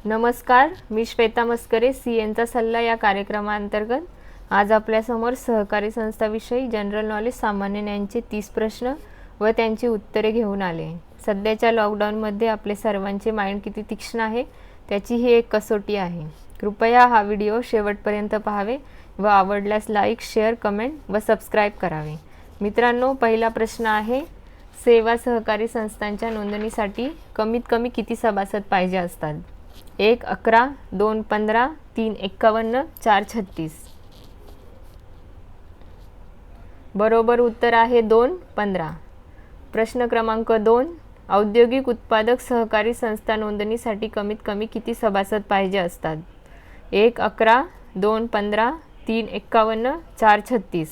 नमस्कार, मी श्वेता मस्करे, सीएनचा सल्ला या कार्यक्रमाअंतर्गत आज आपल्यासमोर सहकारी संस्थाविषयी जनरल नॉलेज सामान्य ज्ञानचे 30 प्रश्न व त्यांची उत्तरे घेऊन आले. सध्याच्या लॉकडाऊनमध्ये आपले सर्वांचे माइंड किती तीक्ष्ण आहे त्याची ही एक कसोटी आहे. कृपया हा व्हिडिओ शेवटपर्यंत पाहावे व आवडल्यास लाईक, शेअर, कमेंट व सबस्क्राईब करावे. मित्रांनो, पहिला प्रश्न आहे, सेवा सहकारी संस्थांच्या नोंदणीसाठी कमीत कमी किती सभासद पाहिजे असतात? 1 11, 2 15, 3 51, 4 36. बरोबर उत्तर आहे 2 15. प्रश्न क्रमांक 2, औद्योगिक उत्पादक सहकारी संस्था नोंदणीसाठी कमीत कमी किती सभासद पाहिजे असतात? 1 11, 2 15, 3 51, 4 36.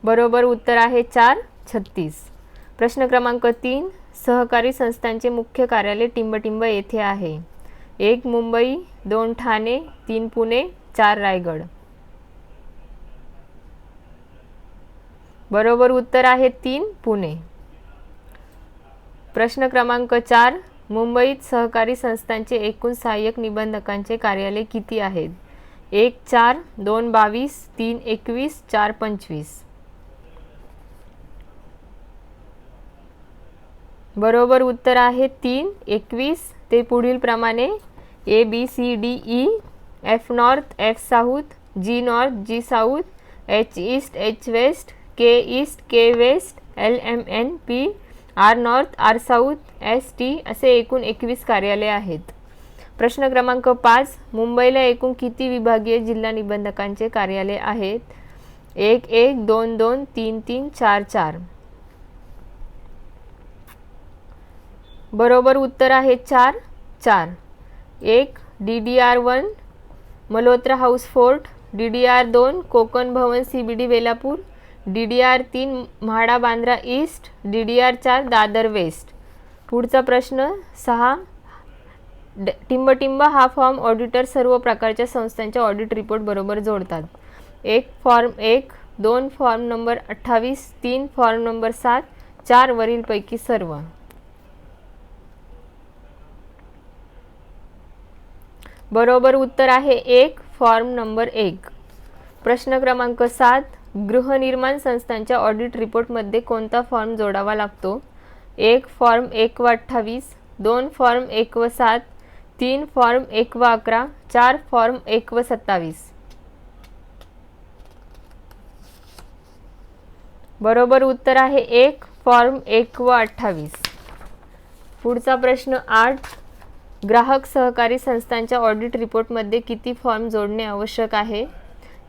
बरोबर उत्तर आहे 4 36. प्रश्न क्रमांक 3, सहकारी संस्थांचे मुख्य कार्यालय टिंबटिंब येथे आहे. 1 मुंबई, 2 ठाणे, 3 पुणे, 4 रायगड. बरोबर उत्तर आहे 3 पुणे. प्रश्न क्रमांक 4, मुंबईत सहकारी संस्थांचे एकूण सहाय्यक निबंधकांचे कार्यालय किती आहेत? 1 4, 2 22, 3 21, 4 25. बरोबर उत्तर आहे 3 21. ते पुढील प्रमाणे ABCDE, F north, F south, G north, G south, H east, H west, K east, K west, LMNP, R north, R south, ST असे एकूण 21 कार्यालय आहेत. प्रश्न क्रमांक 5, मुंबईला एकूण किती विभागीय जिल्हा निबंधकांचे कार्यालय आहेत? 1 1, 2 2, 3 3, 4 4. बरोबर उत्तर आहे 4 4. 1 DDR1 Malhotra house Fort, DDR2 Konkan Bhavan CBD Belapur, DDR3 MHADA Bandra east, DDR4 Dadar west. पुढचा प्रश्न 6, टिंबटिंब हा फॉर्म ऑडिटर सर्व प्रकारच्या संस्थांचे ऑडिट रिपोर्ट बरोबर जोडतात. 1 form 1, 2 form number 28, 3 form number 7, 4 वरीलपैकी सर्व. बरोबर उत्तर आहे 1 फॉर्म नंबर 1. प्रश्न क्रमांक 7, गृहनिर्माण संस्थांच्या ऑडिट रिपोर्टमध्ये कोणता फॉर्म जोडावा लागतो? 1 फॉर्म 1 व 28, 2 फॉर्म 1 व 7, 3 फॉर्म 1 व 11, 4 फॉर्म 1 व 27. बरोबर उत्तर आहे 1 फॉर्म 1 व 28. पुढचा प्रश्न 8, ग्राहक सहकारी संस्थांच्या ऑडिट रिपोर्टमध्ये किती फॉर्म जोडणे आवश्यक आहे?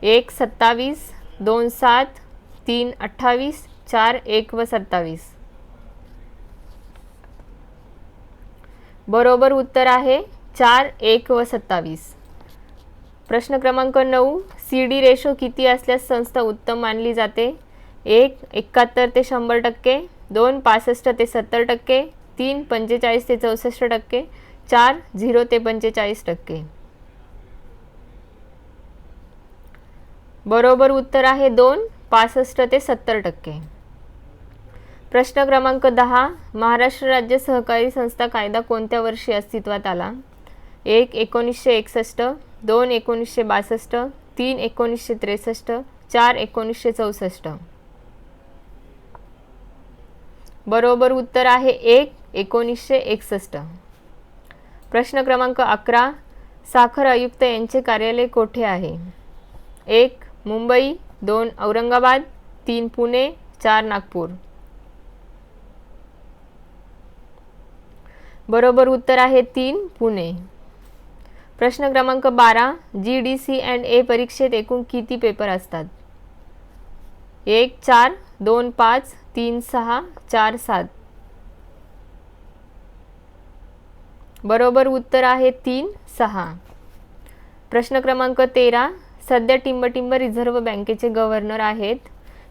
1 27, 2 7, 3 28, 4 1 व 27. बरोबर उत्तर आहे 4 1 व 27. प्रश्न क्रमांक 9, CD रेशो किती असल्यास संस्था उत्तम मानली जाते? 1 71 ते 100%, 2 65 ते 70%, 3 45 ते 64%, 4 0 ते 45%. बरोबर उत्तर आहे 2 65 ते 70%. प्रश्न क्रमांक 10, महाराष्ट्र राज्य सहकारी संस्था कायदा कोणत्या वर्षी अस्तित्वात आला? 1 1961, 2 1962, 3 1963, 4 1964. बरोबर उत्तर आहे 1 1961. प्रश्न क्रमांक 11, साखर आयुक्त यांचे कार्यालय कोठे आहे? 1 मुंबई, 2 औरंगाबाद, 3 पुणे, 4 नागपूर. बरोबर उत्तर आहे 3 पुणे. प्रश्न क्रमांक 12, GDC&A परीक्षेत एकूण किती पेपर असतात? 1 4, 2 5, 3 6, 4 7. बरोबर उत्तर आहे 3 6. प्रश्न क्रमांक 13, सध्या टिंबटिंब रिझर्व्ह बँकेचे गव्हर्नर आहेत?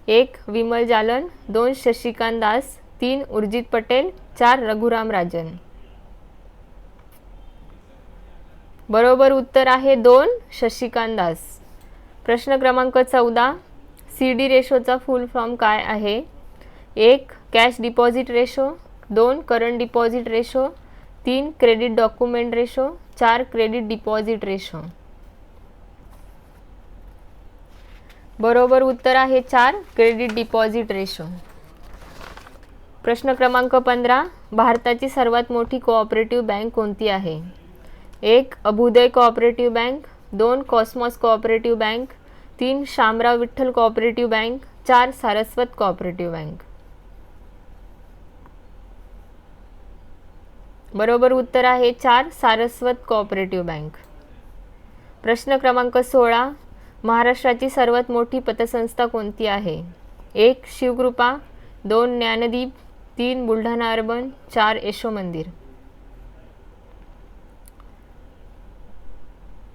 1 विमल जालन, 2 शशिकांत दास, 3 उर्जित पटेल, 4 रघुराम राजन. बरोबर उत्तर आहे 2 शशिकांत दास. प्रश्न क्रमांक 14, CD रेशोचा फुल फॉर्म काय आहे? 1 cash deposit ratio, 2 current deposit ratio, 3 credit document ratio, 4 credit deposit ratio. बरोबर उत्तर आहे 4 क्रेडिट डिपॉझिट रेशो. प्रश्न क्रमांक 15. भारताची सर्वात मोठी कोऑपरेटिव्ह बँक कोणती आहे? 1 Abhyudaya cooperative bank, 2 Cosmos cooperative bank, 3 Shamrao Vithal cooperative bank, 4 Saraswat cooperative bank. बरोबर उत्तर आहे 4 सारस्वत कोऑपरेटिव्ह बँक. प्रश्न क्रमांक 16. महाराष्ट्राची सर्वात मोठी पतसंस्था कोणती आहे? 1 शिवकृपा, 2 ज्ञानदीप, 3 बुलढाणा अर्बन, 4 यशो मंदिर.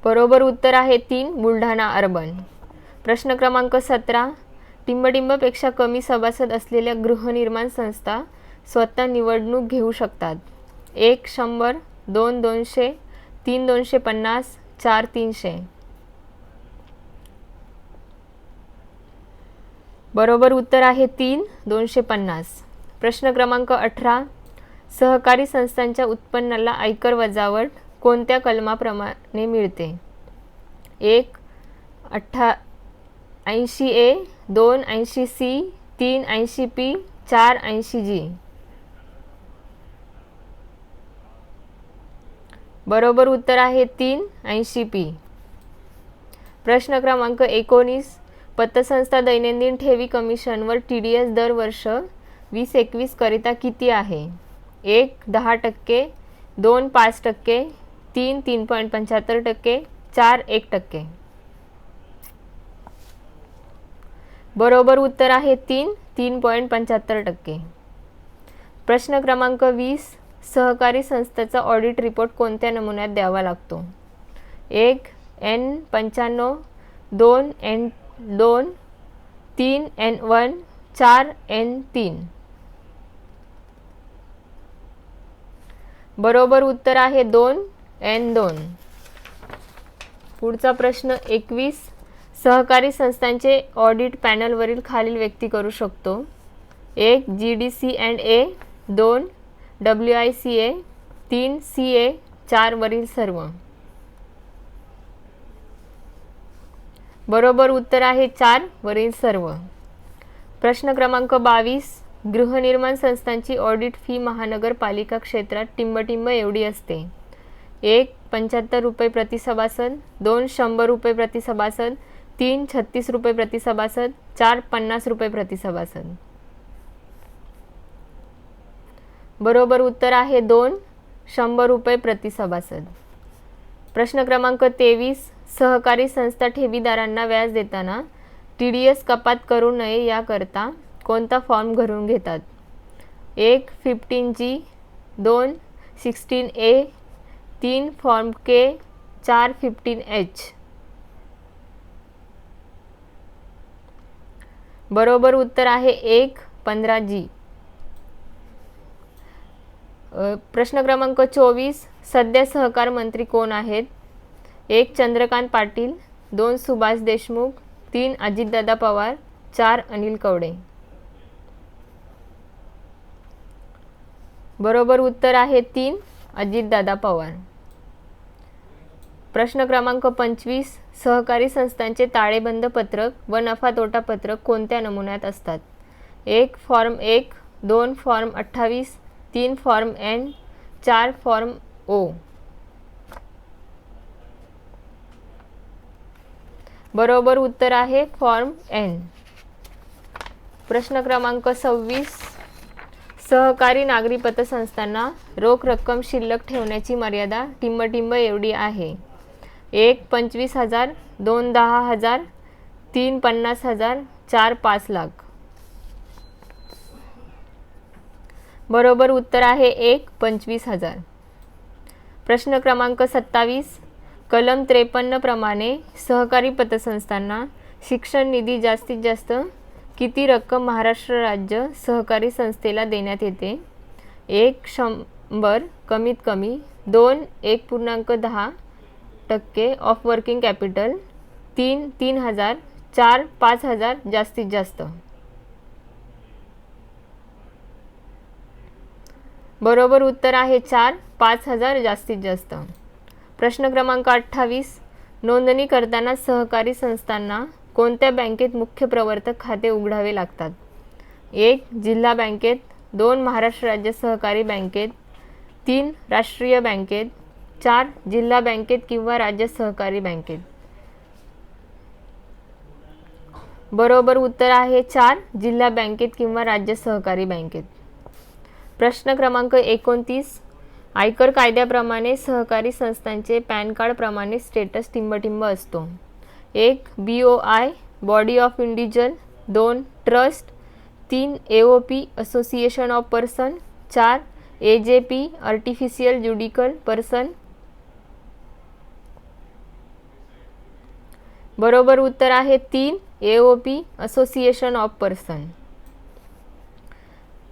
बरोबर उत्तर आहे 3 बुलढाणा अर्बन. प्रश्न क्रमांक 17. टिंबटिंबपेक्षा कमी सभासद असलेल्या गृहनिर्माण संस्था स्वतः निवडणूक घेऊ शकतात. 1 100, 2 200, 3 250, 4 300. बरोबर उत्तर आहे 3 250. प्रश्न क्रमांक 18. सहकारी संस्थांच्या उत्पन्नाला आयकर वजावट कोणत्या कलमाप्रमाणे मिळते? 1 80A, 2 80C, 3 80P, 4 80G. बरोबर उत्तर आहे 3 80P. प्रश्न क्रमांक 19. पतसंस्था दैनंदिन ठेवी कमिशनवर TDS दर वर्ष 2021 करिता किती आहे? 1 10%, 2 5%, 3 3.75%, 4 1%. बरोबर उत्तर आहे 3 3.75%. प्रश्न क्रमांक 20. सहकारी संस्थेचा ऑडिट रिपोर्ट कोणत्या नमुन्यात द्यावा लागतो? 1 N95, 2 N2, 3 N1, 4 N3. बरोबर उत्तर आहे 2 N2. पुढचा प्रश्न 21. सहकारी संस्थांचे ऑडिट पॅनलवरील खालील व्यक्ती करू शकतो? 1 GDC&A, 2 WICA, 3 CA, 4 वरील सर्व. बरोबर उत्तर आहे 4 वरील सर्व. प्रश्न क्रमांक 22. गृहनिर्माण संस्थांची ऑडिट फी महानगरपालिका क्षेत्रात टिंबटिंब एवढी असते? 1 75 रुपये प्रति सभासद, 2 100 रुपये प्रति सभासद, 3 36 रुपये प्रति सभासद, 4 50 रुपये प्रति सभासद. बरोबर उत्तर आहे 2 100 रुपये प्रति सभासद. प्रश्न क्रमांक 23. सहकारी संस्था ठेवीदारांना व्याज देताना TDS कपात करू नये याकरता कोणता फॉर्म भरून घेतात? 1 15G, 2 16A, 3 form K, 4 15H. बरोबर उत्तर आहे 1 15G. प्रश्न क्रमांक 24. सध्या सहकार मंत्री कोण आहेत? 1 चंद्रकांत पाटील, 2 सुभाष देशमुख, 3 अजितदादा पवार, 4 अनिल कवडे. बरोबर उत्तर आहे 3 अजितदादा पवार. प्रश्न क्रमांक 25. सहकारी संस्थांचे ताळेबंद पत्रक व नफा तोटा पत्रक कोणत्या नमुन्यात असतात? 1 form 1, 2 form 28, 3 form N, 4 form O. बरोबर उत्तर आहे फॉर्म N. प्रश्न क्रमांक 26. सहकारी नागरी पतसंस्थांना रोख रक्कम शिल्लक ठेवण्याची मर्यादा टिंबटिंब एवढी आहे? 1 25,000, 2 10,000, 3 50,000, 4 5 लाख. बरोबर उत्तर आहे 1 25,000. प्रश्न क्रमांक 27. कलम 53 प्रमाणे सहकारी पतसंस्थांना शिक्षण निधी जास्तीत जास्त किती रक्कम महाराष्ट्र राज्य सहकारी संस्थेला देण्यात येते? 1 100 कमीत कमी, 2 1.10% ऑफ वर्किंग कॅपिटल, 3 3,000, 4 5,000 जास्तीत जास्त. बरोबर उत्तर आहे 4. 5,000 जास्तीत जास्त. प्रश्न क्रमांक 28. नोंदणी करताना सहकारी संस्थांना कोणत्या बँकेत मुख्य प्रवर्तक खाते उघडावे लागतात? 1. जिल्हा बँकेत, 2. महाराष्ट्र राज्य सहकारी बँकेत, 3. राष्ट्रीय बँकेत, 4. जिल्हा बँकेत किंवा राज्य सहकारी बँकेत. बरोबर उत्तर आहे 4. जिल्हा बँकेत किंवा राज्य सहकारी बँकेत. प्रश्न क्रमांक 29. आयकर कायद्याप्रमाणे सहकारी संस्थांचे पॅन कार्ड प्रमाणे स्टेटस टिंबटिंब असतो. 1. BOI body of individual, 2. Trust, 3. AOP association of person, 4. AJP artificial judicial person. बरोबर उत्तर आहे 3. AOP association of person.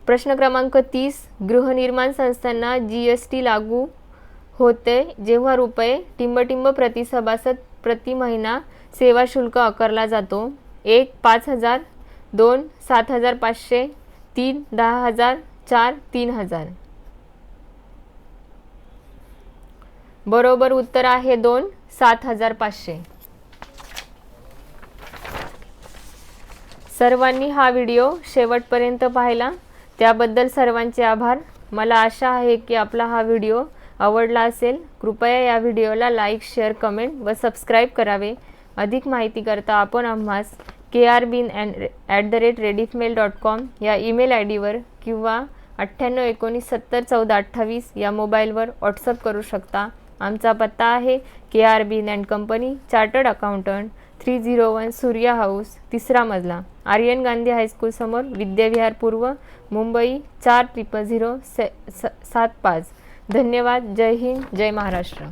प्रश्न क्रमांक 30. गृहनिर्माण संस्थांना GST लागू होते जेव्हा रुपये टिंबटिंब प्रति सभासद प्रति महिना सेवा शुल्क आकारला जातो. 1. 5,000, 2. 7,500, 3. 10,000, 4. 3,000. बरोबर उत्तर आहे 2. 7,500. सर्वांनी हा व्हिडिओ शेवटपर्यंत पाहिला त्याबद्दल सर्वांचे आभार. मला आशा आहे की आपला हा व्हिडिओ आवडला असेल. कृपया या व्हिडिओला लाईक, शेअर, कमेंट व सबस्क्राईब करावे. अधिक माहिती करता आपण आम्हास krbin@rediffmail.com या ईमेल ID वर किंवा 9819701428 या मोबाईलवर व्हॉट्सअप करू शकता. आमचा पत्ता आहे KRBin & company, chartered accountant, 301 Surya house, 3रा मजला, आर्यन गांधी हायस्कूल समोर, विद्याविहार पूर्व, मुंबई 400075. धन्यवाद. जय हिंद, जय महाराष्ट्र.